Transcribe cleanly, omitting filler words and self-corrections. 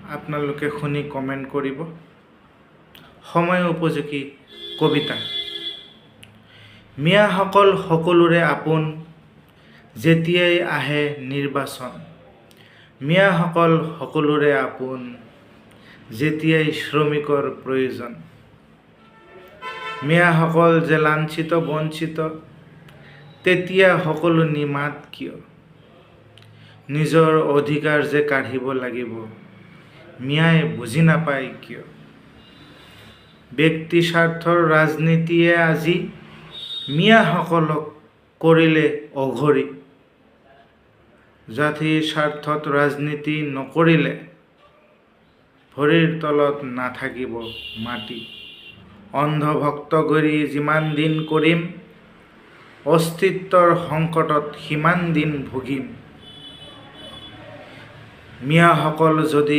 আপোনালোকে শুনি কমেণ্ট কৰিব। সময় উপযোগী কবিতা। মিয়াসকল সকলোৰে আপোন, যেতিয়াই আহে নিৰ্বাচন। মিয়াসকল সকলোৰে আপোন, যেতিয়াই শ্ৰমিকৰ প্ৰয়োজন। মিয়াসকল যে লাঞ্ছিত বঞ্চিত, তেতিয়া সকলো নিমাত কিয়? নিজৰ অধিকাৰ যে কাঢ়িব লাগিব, মিয়াই বুজি নাপায় কিয়? ব্যক্তি স্বাৰ্থৰ ৰাজনীতিয়ে আজি মিয়াসকলক কৰিলে অঘৰী। জাতিৰ স্বাৰ্থত ৰাজনীতি নকৰিলে ভৰিৰ তলত নাথাকিব মাটি। অন্ধভক্ত কৰি যিমান দিন কৰিম, অস্তিত্বৰ সংকটত সিমান দিন ভুগিম। মিয়াসকল যদি